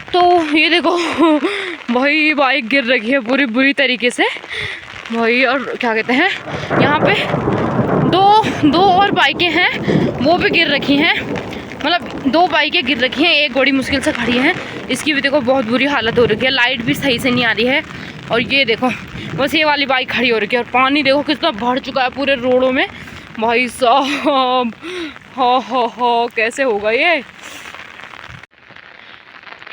तो ये देखो भाई बाइक गिर रखी है पूरी बुरी तरीके से भाई। और क्या कहते हैं यहाँ पे दो और बाइकें हैं वो भी गिर रखी हैं, मतलब 2 बाइकें गिर रखी हैं, एक बड़ी मुश्किल से खड़ी है, इसकी भी देखो बहुत बुरी हालत हो रखी है, लाइट भी सही से नहीं आ रही है। और ये देखो बस ये वाली बाइक खड़ी हो रखी है और पानी देखो कितना भर चुका है पूरे रोडों में भाई साहब। हो कैसे होगा ये।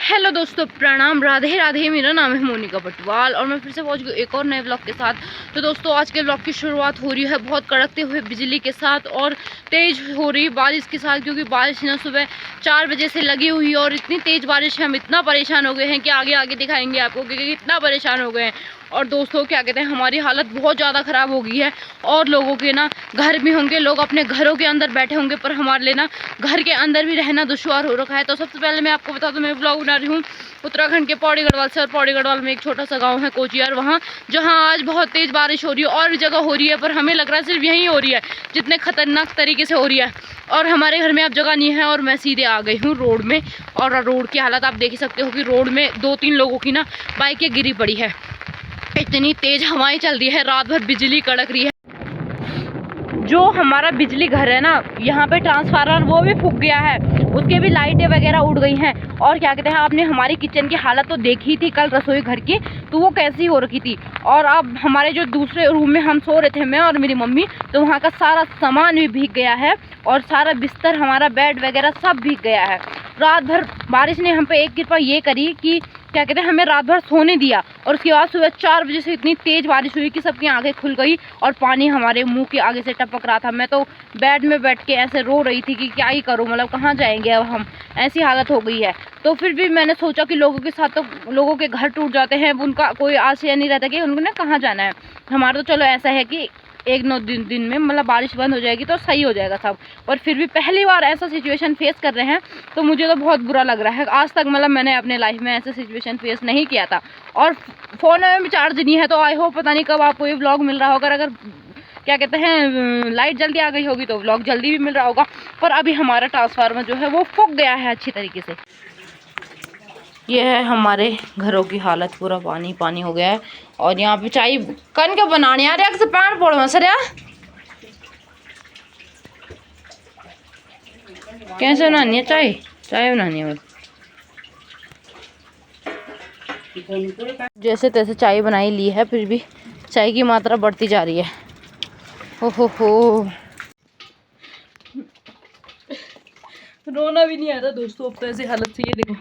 हेलो दोस्तों, प्रणाम, राधे राधे। मेरा नाम है मोनिका बटवाल और मैं फिर से पहुंच गई एक और नए ब्लॉग के साथ। तो दोस्तों आज के ब्लॉग की शुरुआत हो रही है बहुत कड़कते हुए बिजली के साथ और तेज़ हो रही बारिश के साथ, क्योंकि बारिश ना सुबह 4 बजे से लगी हुई है और इतनी तेज़ बारिश है हम इतना परेशान हो गए हैं कि आगे आगे दिखाएंगे आपको कि इतना परेशान हो गए हैं। और दोस्तों क्या कहते हैं हमारी हालत बहुत ज़्यादा ख़राब हो गई है और लोगों के ना घर भी होंगे, लोग अपने घरों के अंदर बैठे होंगे, पर हमारे लिए ना घर के अंदर भी रहना दुश्वार हो रखा है। तो सबसे पहले मैं आपको बता दूं, मैं ब्लॉग बना रही हूँ उत्तराखंड के पौड़ी गढ़वाल से। और पौड़ी गढ़वाल में एक छोटा सा गांव है कोचियार, वहाँ जहाँ आज बहुत तेज़ बारिश हो रही है और भी जगह हो रही है, पर हमें लग रहा है सिर्फ यहीं हो रही है जितने खतरनाक तरीके से हो रही है। और हमारे घर में अब जगह नहीं है और मैं सीधे आ गई हूँ रोड में। और रोड की हालत आप देख ही सकते हो कि रोड में 2-3 लोगों की ना बाइकें गिरी पड़ी है, इतनी तेज हवाएं चल रही है, रात भर बिजली कड़क रही है। जो हमारा बिजली घर है ना, यहाँ पे ट्रांसफार्मर वो भी फूक गया है, उसके भी लाइटें वगैरह उड़ गई हैं। और क्या कहते हैं आपने हमारी किचन की हालत तो देखी थी कल रसोई घर की, तो वो कैसी हो रखी थी। और अब हमारे जो दूसरे रूम में हम सो रहे थे, मैं और मेरी मम्मी, तो वहाँ का सारा सामान भी भीग गया है और सारा बिस्तर हमारा बेड वगैरह सब भीग गया है। रात भर बारिश ने हम पे एक कृपा ये करी कि क्या कहते हैं हमें रात भर सोने दिया, और उसके बाद सुबह 4 बजे से इतनी तेज़ बारिश हुई कि सबकी आंखें खुल गई और पानी हमारे मुंह के आगे से टपक रहा था। मैं तो बेड में बैठ के ऐसे रो रही थी कि क्या ही करूं, मतलब कहाँ जाएंगे अब हम, ऐसी हालत हो गई है। तो फिर भी मैंने सोचा कि लोगों के साथ तो लोगों के घर टूट जाते हैं, उनका कोई आशय नहीं रहता कि उन्होंने कहाँ जाना है। हमारा तो चलो ऐसा है कि 1-9 दिन में मतलब बारिश बंद हो जाएगी तो सही हो जाएगा सब। पर फिर भी पहली बार ऐसा सिचुएशन फेस कर रहे हैं तो मुझे तो बहुत बुरा लग रहा है। आज तक मतलब मैंने अपने लाइफ में ऐसा सिचुएशन फेस नहीं किया था। और फ़ोन में भी चार्ज नहीं है, तो आई होप पता नहीं कब आपको ये व्लॉग मिल रहा होगा। अगर क्या कहते हैं लाइट जल्दी आ गई होगी तो व्लॉग जल्दी भी मिल रहा होगा। पर अभी हमारा ट्रांसफार्मर जो है वो फूक गया है अच्छी तरीके से। ये है हमारे घरों की हालत, पूरा पानी पानी हो गया है। और यहाँ पे चाय कन के बनाने यार एक से पैर पड़ो सर यार कैसे बनानी है चाय, चाय बनानी है जैसे तैसे चाय बनाई ली है, फिर भी चाय की मात्रा बढ़ती जा रही है। हो रोना भी नहीं आ रहा दोस्तों, अब तो ऐसी हालत से ये देखो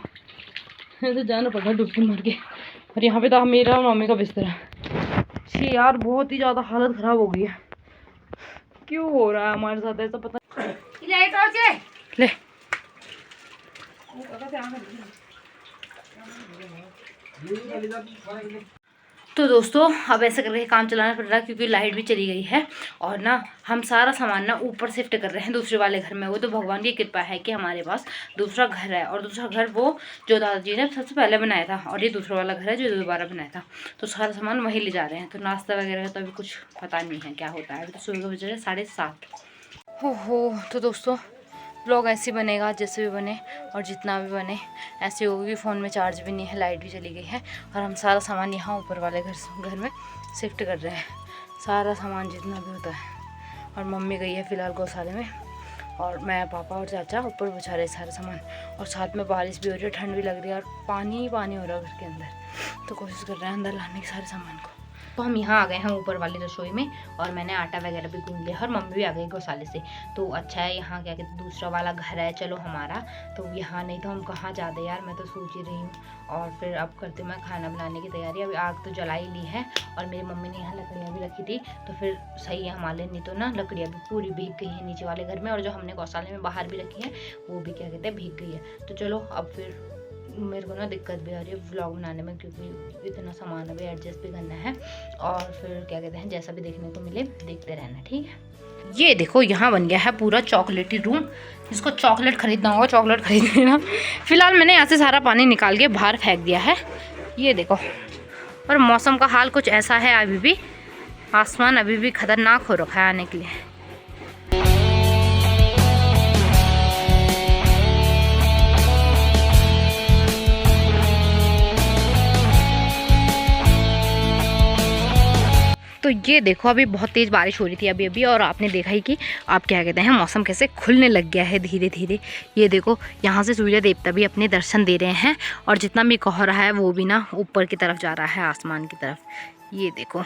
ऐसे जाना पड़ा डुबकी मार के। और यहाँ पे तो मेरा और मम्मी का बिस्तर है। यार बहुत ही ज़्यादा हालत ख़राब हो गई है, क्यों हो रहा है हमारे साथ ऐसा पता ले। तो दोस्तों अब ऐसा करके काम चलाना पड़ रहा है क्योंकि लाइट भी चली गई है। और ना हम सारा सामान ना ऊपर शिफ्ट कर रहे हैं दूसरे वाले घर में। वो तो भगवान की कृपा है कि हमारे पास दूसरा घर है, और दूसरा घर वो जो दादाजी ने सबसे पहले बनाया था, और ये दूसरा वाला घर है जो दोबारा बनाया था। तो सारा सामान वहीं ले जा रहे हैं। तो नाश्ता वगैरह का तो अभी कुछ पता नहीं है क्या होता है। अभी तो सुबह बज रहे 7:30। हो तो दोस्तों ब्लॉग ऐसे बनेगा जैसे भी बने, और जितना भी बने ऐसे होगी। फ़ोन में चार्ज भी नहीं है, लाइट भी चली गई है, और हम सारा सामान यहाँ ऊपर वाले घर में शिफ्ट कर रहे हैं, सारा सामान जितना भी होता है। और मम्मी गई है फ़िलहाल गौशाले में, और मैं पापा और चाचा ऊपर बिछा रहे सारा सामान। और साथ में बारिश भी हो रही है, ठंड भी लग रही है, और पानी ही पानी हो रहा है घर के अंदर। तो कोशिश कर रहे हैं अंदर लाने के सारे सामान को। तो हम यहाँ आ गए हैं ऊपर वाली रसोई में, और मैंने आटा वगैरह भी गूंद लिया, और मम्मी भी आ गई गौशाले से। तो अच्छा है यहाँ क्या कहते हैं दूसरा वाला घर है चलो हमारा, तो यहाँ नहीं तो हम कहाँ जाते यार, मैं तो सोच ही रही हूँ। और फिर अब करते मैं खाना बनाने की तैयारी। अभी आग तो जला ही ली है, और मेरी मम्मी ने यहाँ लकड़ियाँ भी रखी थी, तो फिर सही है हमारे। नहीं तो ना लकड़ियाँ भी पूरी भीग गई हैं नीचे वाले घर में, और जो हमने गौशाले में बाहर भी रखी है वो भी क्या कहते हैं भीग गई है। तो चलो अब फिर मेरे को ना दिक्कत भी आ रही है व्लॉग बनाने में, क्योंकि इतना सामान अभी एडजस्ट भी करना है। और फिर क्या कहते हैं जैसा भी देखने को मिले देखते रहना, ठीक है। ये देखो यहाँ बन गया है पूरा चॉकलेटी रूम। जिसको चॉकलेट खरीदना होगा चॉकलेट खरीद लेना। फिलहाल मैंने यहाँ से सारा पानी निकाल के बाहर फेंक दिया है, ये देखो। और मौसम का हाल कुछ ऐसा है, अभी भी आसमान अभी भी खतरनाक हो रखा है आने के लिए। ये देखो अभी बहुत तेज़ बारिश हो रही थी अभी अभी, और आपने देखा ही कि आप क्या कहते हैं मौसम कैसे खुलने लग गया है धीरे धीरे। ये देखो यहाँ से सूर्य देवता भी अपने दर्शन दे रहे हैं, और जितना भी कोहरा रहा है वो भी ना ऊपर की तरफ जा रहा है, आसमान की तरफ। ये देखो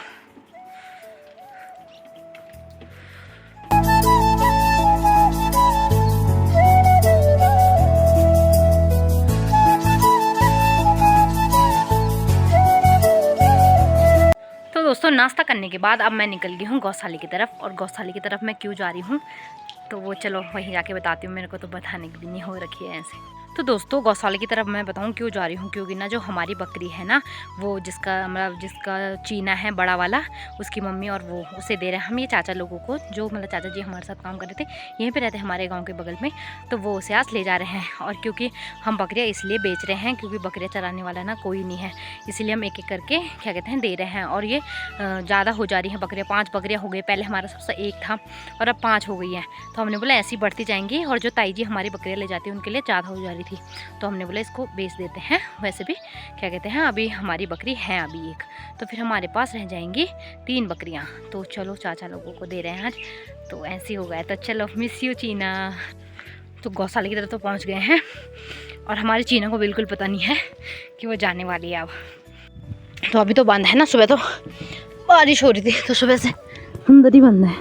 दोस्तों, नाश्ता करने के बाद अब मैं निकल गई हूँ गौशाला की तरफ। और गौशाला की तरफ मैं क्यों जा रही हूँ तो वो चलो वहीं जाके बताती हूँ, मेरे को तो बताने की भी नहीं हो रखी है ऐसे। तो दोस्तों गौशाला की तरफ मैं बताऊँ क्यों जा रही हूँ, क्योंकि ना जो हमारी बकरी है ना, वो जिसका चीना है बड़ा वाला, उसकी मम्मी और वो उसे दे रहे हैं हम ये चाचा लोगों को, जो मतलब चाचा जी हमारे साथ काम कर रहे थे, यहीं पे रहते हैं हमारे गांव के बगल में। तो वो उसे आज ले जा रहे हैं। और क्योंकि हम बकरियाँ इसलिए बेच रहे हैं क्योंकि बकरियाँ चराने वाला ना कोई नहीं है, इसीलिए हम एक एक करके क्या कहते हैं दे रहे हैं। और ये ज़्यादा हो जा रही हैं बकरियाँ, 5 बकरियाँ हो गई, पहले हमारा सबसे 1 था और अब 5 हो गई हैं। तो हमने बोला ऐसी बढ़ती जाएंगी, और जो ताई जी हमारी बकरियाँ ले जाती हैं उनके लिए ज़्यादा हो जा रही थी, तो हमने बोला इसको बेच देते हैं। वैसे भी क्या कहते हैं अभी हमारी बकरी है अभी 1, तो फिर हमारे पास रह जाएंगी 3 बकरियां। तो चलो चाचा लोगों को दे रहे हैं आज, तो ऐसे हो गया। तो चलो मिस यू चीना। तो गौशाला की तरफ तो पहुंच गए हैं, और हमारी चीना को बिल्कुल पता नहीं है कि वो जाने वाली है अब। तो अभी तो बंद है ना, सुबह तो बारिश हो रही थी तो सुबह से अंदर ही बंद है।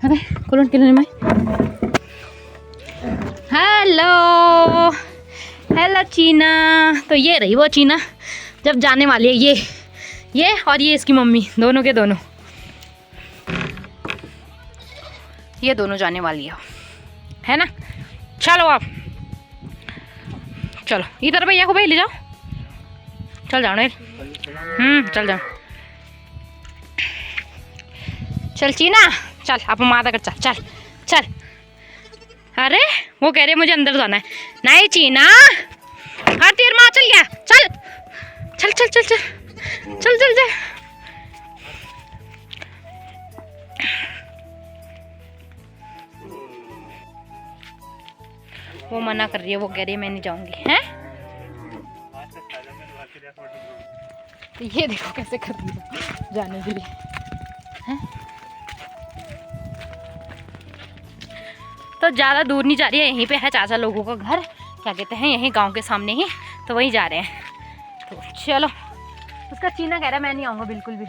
अरे कौन के में हेलो हेलो चीना। तो ये रही वो चीना जब जाने वाली है, ये और ये इसकी मम्मी, दोनों के दोनों, ये दोनों जाने वाली है ना। चलो आप चलो इधर भैया को भाई ले जाओ, चल जाओ ना। चल जाओ, चल चीना चल, आप माता कर, चल चल चल। अरे वो कह रहे मुझे अंदर जाना है। नहीं चीना, हाँ तेर माँ चल गया, चल चल चल चल चल चल चल चल। वो मना कर रही है, वो कह रही है मैं नहीं जाऊंगी। हैं तो ये देखो कैसे कर रही है जाने के लिए, हैं। तो ज़्यादा दूर नहीं जा रही है, यहीं पे है चाचा लोगों का घर, क्या कहते हैं यहीं गांव के सामने ही, तो वहीं जा रहे हैं। तो चलो, उसका चीना कह रहा है मैं नहीं आऊँगा बिल्कुल भी।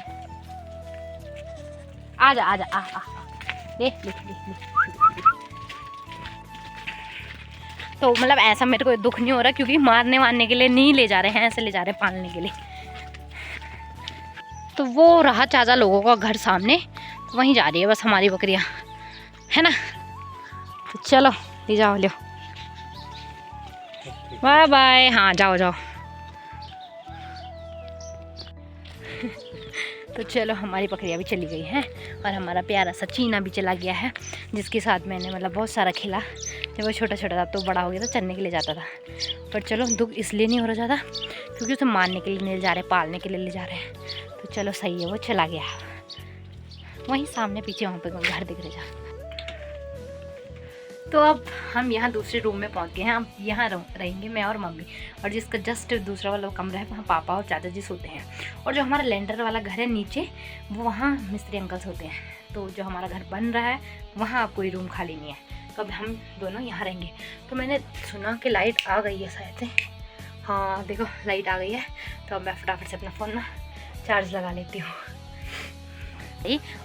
आजा आजा आ आ ले ले ले। तो मतलब ऐसा मेरे को दुख नहीं हो रहा, क्योंकि मारने के लिए नहीं ले जा रहे हैं, ऐसे ले जा रहे हैं पालने के लिए। तो वो रहा चाचा लोगों का घर सामने, तो वहीं जा रही है बस हमारी बकरियाँ, है ना। तो चलो ले जाओ, ले बाय बाय। हाँ जाओ जाओ। तो चलो हमारी बकरियाँ भी चली गई हैं, और हमारा प्यारा सा चीना भी चला गया है, जिसके साथ मैंने मतलब बहुत सारा खेला। जब वो छोटा छोटा था तो बड़ा हो गया था, चरने के लिए जाता था। पर चलो दुख इसलिए नहीं हो रहा ज़्यादा, क्योंकि उसे मारने के लिए नहीं ले जा रहे, पालने के लिए ले जा रहे हैं। तो चलो सही है, वो चला गया। वहीं सामने पीछे वहाँ पे घर दिख रहे जा। तो अब हम यहाँ दूसरे रूम में पहुँच गए हैं। अब यहाँ रहेंगे मैं और मम्मी, और जिसका जस्ट दूसरा वाला कमरा है वहाँ पापा और चाचा जी सोते हैं। और जो हमारा लेंटर वाला घर है नीचे, वो वहाँ मिस्त्री अंकल सोते हैं। तो जो हमारा घर बन रहा है वहाँ अब कोई रूम खाली नहीं है, तो अब हम दोनों यहाँ रहेंगे। तो मैंने सुना कि लाइट आ गई है शायद से, हाँ देखो लाइट आ गई है। तो अब मैं फटाफट से अपना फ़ोन ना चार्ज लगा लेती हूँ।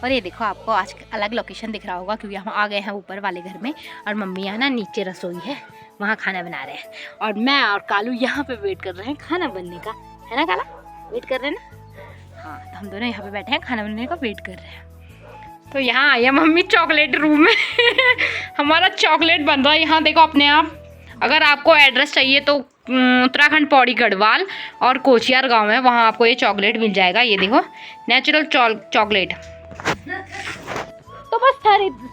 और ये देखो आपको आज अलग लोकेशन दिख रहा होगा, क्योंकि हम आ गए हैं ऊपर वाले घर में, और मम्मी यहाँ ना नीचे रसोई है वहाँ खाना बना रहे हैं, और मैं और कालू यहाँ पे वेट कर रहे हैं खाना बनने का, है ना काला, वेट कर रहे हैं ना। हाँ तो हम दोनों यहाँ पे बैठे हैं, खाना बनने का वेट कर रहे हैं। तो यहाँ आई है मम्मी चॉकलेट रूम में हमारा चॉकलेट बन रहा है यहाँ, देखो अपने आप। अगर आपको एड्रेस चाहिए तो उत्तराखंड पौड़ी गढ़वाल और कोचियार गांव है, वहाँ आपको ये चॉकलेट मिल जाएगा। ये देखो नेचुरल चॉकलेट। तो बस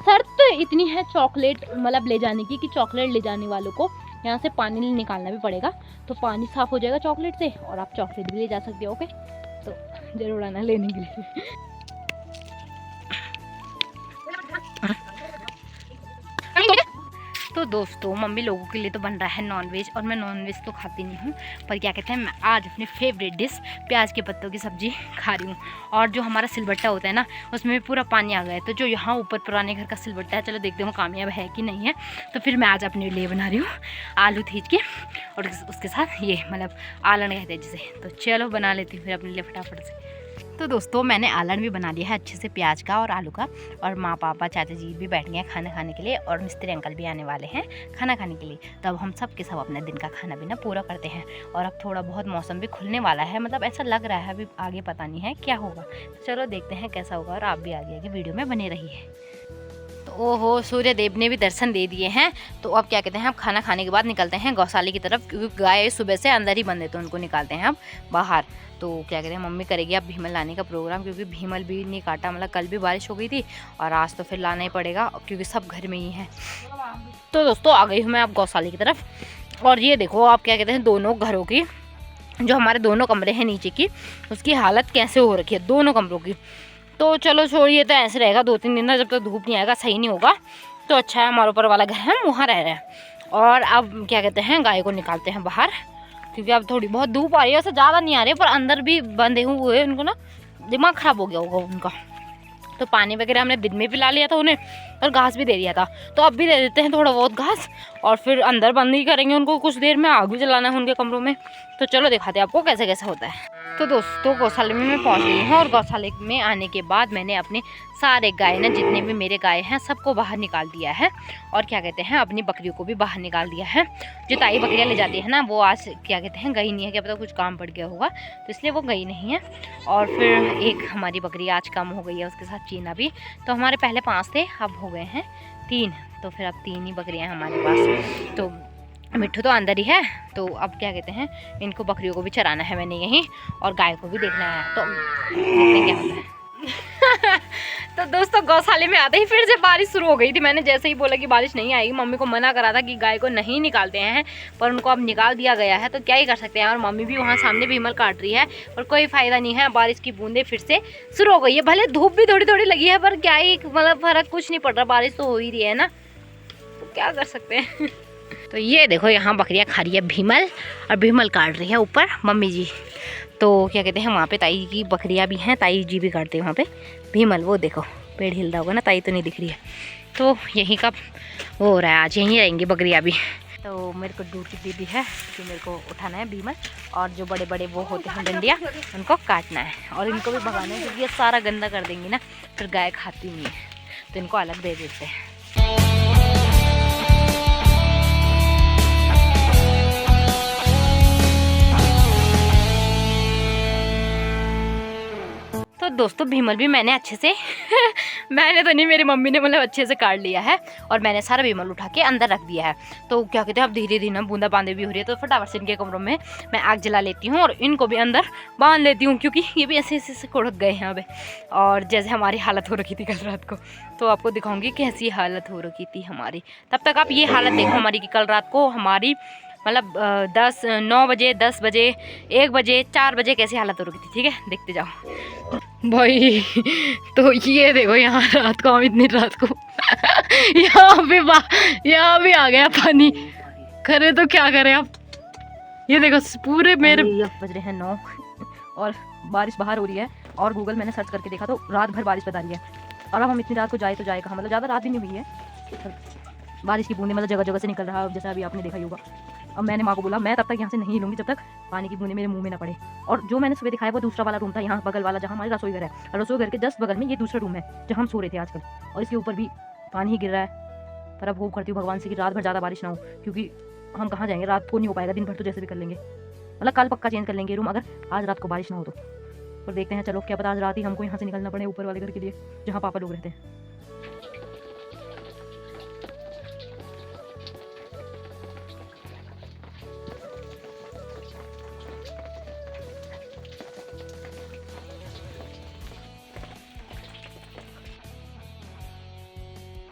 शर्त इतनी है चॉकलेट मतलब ले जाने की, कि चॉकलेट ले जाने वालों को यहाँ से पानी निकालना भी पड़ेगा, तो पानी साफ हो जाएगा चॉकलेट से, और आप चॉकलेट भी ले जा सकते हो। ओके, तो जरूर आना लेने के लिए। तो दोस्तों मम्मी लोगों के लिए तो बन रहा है नॉनवेज, और मैं नॉनवेज तो खाती नहीं हूँ, पर क्या कहते हैं मैं आज अपनी फेवरेट डिश प्याज के पत्तों की सब्ज़ी खा रही हूँ। और जो हमारा सिलबट्टा होता है ना, उसमें भी पूरा पानी आ गया है। तो जो यहाँ ऊपर पुराने घर का सिलबट्टा है, चलो देखते हो कामयाब है कि नहीं है। तो फिर मैं आज अपने लिए बना रही हूँ आलू थीच के, और उसके साथ ये मतलब आलन कहते हैं जिसे। तो चलो बना लेती हूँ फिर अपने लिए फटाफट से। तो दोस्तों मैंने आलन भी बना लिया है अच्छे से प्याज का और आलू का, और माँ पापा चाचा जी भी बैठ गए हैं खाना खाने के लिए, और मिस्त्री अंकल भी आने वाले हैं खाना खाने के लिए। तो अब हम सब के सब अपने दिन का खाना पीना पूरा करते हैं। और अब थोड़ा बहुत मौसम भी खुलने वाला है, मतलब ऐसा लग रहा है, अभी आगे पता नहीं है क्या होगा। तो चलो देखते हैं कैसा होगा, और आप भी आगे आगे वीडियो में बने रहिए। तो ओहो, सूर्य देव ने भी दर्शन दे दिए हैं। तो अब क्या कहते हैं, हम खाना खाने के बाद निकलते हैं गौशाले की तरफ, क्योंकि गाय सुबह से अंदर ही बंद है, तो उनको निकालते हैं अब बाहर। तो क्या कहते हैं मम्मी करेगी अब भीमल लाने का प्रोग्राम, क्योंकि भीमल भी नहीं काटा, मतलब कल भी बारिश हो गई थी, और आज तो फिर लाना ही पड़ेगा क्योंकि सब घर में ही है। तो दोस्तों आ गई हूँ मैं अब गौशाले की तरफ, और ये देखो आप क्या कहते हैं दोनों घरों की, जो हमारे दोनों कमरे हैं नीचे की, उसकी हालत कैसे हो रखी है दोनों कमरों की। तो चलो छोड़िए, तो ऐसे रहेगा 2-3 दिन ना, जब तक धूप नहीं आएगा सही नहीं होगा। तो अच्छा है हमारे ऊपर वाला घर है, वहाँ रह रहे हैं। और अब क्या कहते हैं गाय को निकालते हैं बाहर, क्योंकि अब थोड़ी बहुत धूप आ रही है, वैसे ज़्यादा नहीं आ रही है, पर अंदर भी बंधे हुए उनको ना दिमाग ख़राब हो गया होगा उनका। तो पानी वगैरह हमने दिन में पिला लिया था उन्हें, और घास भी दे दिया था। तो अब भी दे देते हैं थोड़ा बहुत घास, और फिर अंदर बंद ही करेंगे उनको, कुछ देर में आग भी जलाना है उनके कमरों में। तो चलो दिखाते हैं आपको कैसे कैसे होता है। तो दोस्तों गौशाले में मैं पहुंच गई हूँ, और गौशाले में आने के बाद मैंने अपने सारे गाय ना, जितने भी मेरे गाय हैं सबको बाहर निकाल दिया है। और क्या कहते हैं अपनी बकरियों को भी बाहर निकाल दिया है। जो ताई बकरियाँ ले जाती है ना, वो आज क्या कहते हैं गई नहीं है, क्या पता कुछ काम पड़ गया होगा, तो इसलिए वो गई नहीं है। और फिर एक हमारी बकरी आज कम हो गई है, उसके साथ चीना भी। तो हमारे पहले 5 थे, अब हो गए हैं 3। तो फिर अब 3 ही बकरियाँ हैं हमारे पास। तो मिट्ठू तो अंदर ही है। तो अब क्या कहते हैं इनको बकरियों को भी चराना है मैंने यहीं, और गाय को भी देखना है। तो देखते हैं क्या होता है। तो दोस्तों गौशाले में आते ही फिर से बारिश शुरू हो गई थी। मैंने जैसे ही बोला कि बारिश नहीं आएगी, मम्मी को मना करा था कि गाय को नहीं निकालते हैं, पर उनको अब निकाल दिया गया है। तो क्या ही कर सकते हैं। और मम्मी भी वहाँ सामने भीमल काट रही है, पर कोई फ़ायदा नहीं है, बारिश की बूंदें फिर से शुरू हो गई है। भले धूप भी थोड़ी थोड़ी लगी है, पर क्या ही मतलब फ़र्क कुछ नहीं पड़ रहा, बारिश तो हो ही रही है ना, तो क्या कर सकते हैं। तो ये देखो यहाँ बकरियाँ खा रही है भीमल, और भीमल काट रही है ऊपर मम्मी जी। तो क्या कहते हैं वहाँ पे ताई की बकरियाँ भी हैं, ताई जी भी काटते हैं वहाँ पे भीमल। वो देखो पेड़ हिल रहा होगा ना, ताई तो नहीं दिख रही है। तो यहीं का वो हो रहा है, आज यहीं रहेंगी बकरियाँ भी। तो मेरे को ड्यूटी दी दी है कि मेरे को उठाना है भीमल, और जो बड़े बड़े वो होते हैं डंडियाँ, उनको काटना है, और इनको भी भगाना है, क्योंकि ये सारा गंदा कर देंगी ना, फिर गाय खाती नहीं है, तो इनको अलग दे देते हैं। तो दोस्तों भीमल भी मैंने अच्छे से मैंने तो नहीं, मेरी मम्मी ने मतलब अच्छे से काट लिया है, और मैंने सारा भीमल उठा के अंदर रख दिया है। तो क्या कहते हैं अब धीरे धीरे ना बूंदा बांदे भी हो रही है, तो फटाफट से इनके कमरों में मैं आग जला लेती हूँ, और इनको भी अंदर बांध लेती हूँ, क्योंकि ये भी ऐसे ऐसे कुड़क गए हैं अब। और जैसे हमारी हालत हो रखी थी कल रात को, तो आपको दिखाऊँगी कैसी हालत हो रखी थी हमारी। तब तक आप ये हालत देखो हमारी कि कल रात को हमारी मतलब 9 बजे, 10 बजे, 1 बजे, 4 बजे कैसी हालत हो रही थी। ठीक है देखते जाओ भाई। तो ये देखो यहाँ रात को, हम इतनी रात को यहाँ भी आ गया पानी, करे तो क्या करें अब। ये देखो पूरे मेरे बज रहे हैं 9, और बारिश बाहर हो रही है, और गूगल मैंने सर्च करके देखा तो रात भर बारिश बता रही है। और अब हम इतनी रात को जाए तो जाए कहाँ, मतलब ज़्यादा रात भी नहीं हुई है, बारिश की बूंदें मतलब जगह जगह से निकल रहा है, जैसा अभी आपने देखा ही होगा। अब मैंने माँ को बोला मैं तब तक यहाँ से नहीं लूँगी जब तक पानी की बूंदें मेरे मुंह में ना पड़े। और जो मैंने सुबह दिखाया वो दूसरा वाला रूम था, यहाँ बगल वाला जहाँ हमारी रसोई घर है, और रसोई घर के जस्ट बगल में ये दूसरा रूम है जहाँ हम सो रहे थे आजकल, और इसके ऊपर भी पानी ही गिर रहा है। पर अब होप करती हूँ भगवान से कि रात भर ज़्यादा बारिश ना हो, क्योंकि हम कहाँ जाएंगे, रात को नहीं हो पाएगा, दिन भर तो जैसे भी कर लेंगे, मतलब कल पक्का चेंज कर लेंगे रूम, अगर आज रात को बारिश ना हो तो। पर देखते हैं, चलो क्या पता आज रात ही हमको यहाँ से निकलना पड़े ऊपर वाले घर के लिए जहाँ पापा लोग रहते हैं।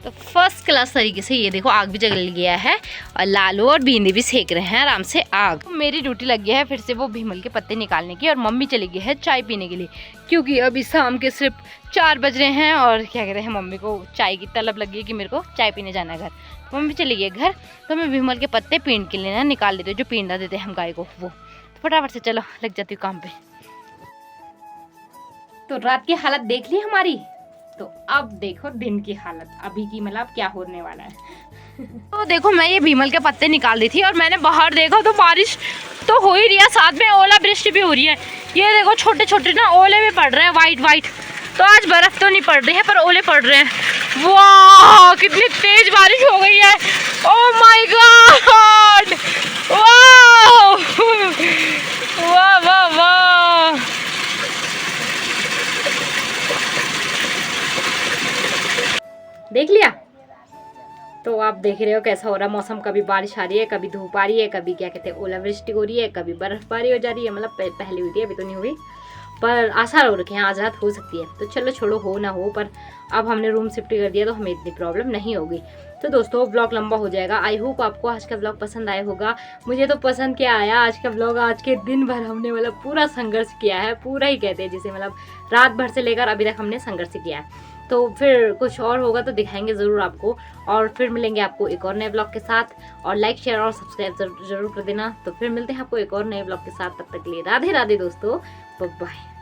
तो फर्स्ट क्लास तरीके से ये देखो आग भी जल गया है, और लालू और बींदी भी सेक रहे हैं आराम से आग। तो मेरी ड्यूटी लग गया है फिर से वो भीमल के पत्ते निकालने की, और मम्मी चली गई है चाय पीने के लिए, क्योंकि अभी शाम के सिर्फ 4 बज रहे हैं, और क्या कहते हैं मम्मी को चाय की तलब लगी है कि मेरे को चाय पीने जाना है घर। मम्मी चली गई घर, तो मैं विमल के पत्ते पींड के लिए ना निकाल लेती हूँ, जो पींडा देते हैं हम गाय को वो। तो फटाफट से चलो लग जाती हूँ काम पे। तो रात की हालत देख ली हमारी, तो अब देखो दिन की हालत अभी की, मतलब क्या होने वाला है। तो देखो मैं ये भीमल के पत्ते निकाल दी थी और मैंने बाहर देखा तो बारिश तो हो ही रही है, साथ में ओला वृष्टि भी हो रही है। ये देखो छोटे छोटे ना ओले भी पड़ रहे हैं, वाइट वाइट। तो आज बर्फ तो नहीं पड़ रही है पर ओले पड़ रहे हैं। वाह कितनी तेज बारिश हो गई है, ओह माय गॉड, वाह वाह वाह वाह। देख लिया, तो आप देख रहे हो कैसा हो रहा है मौसम, कभी बारिश आ रही है, कभी धूप आ रही है, कभी क्या कहते हैं ओलावृष्टि हो रही है, कभी बर्फबारी हो जा रही है। मतलब पहले हुई थी, अभी तो नहीं हुई, पर आसार हो रखे हैं, आज रात हो सकती है। तो चलो छोड़ो, हो ना हो, पर अब हमने रूम शिफ्ट कर दिया तो हमें इतनी प्रॉब्लम नहीं होगी। तो दोस्तों व्लॉग लंबा हो जाएगा, आई होप आपको आज का व्लॉग पसंद आया होगा। मुझे तो पसंद क्या आया आज का व्लॉग, आज के दिन भर हमने मतलब पूरा संघर्ष किया है, पूरा ही कहते हैं जिसे, मतलब रात भर से लेकर अभी तक हमने संघर्ष किया है। तो फिर कुछ और होगा तो दिखाएंगे ज़रूर आपको, और फिर मिलेंगे आपको एक और नए ब्लॉग के साथ। और लाइक शेयर और सब्सक्राइब जरूर कर देना। तो फिर मिलते हैं आपको एक और नए ब्लॉग के साथ, तब तक के लिए राधे राधे दोस्तों, बाय।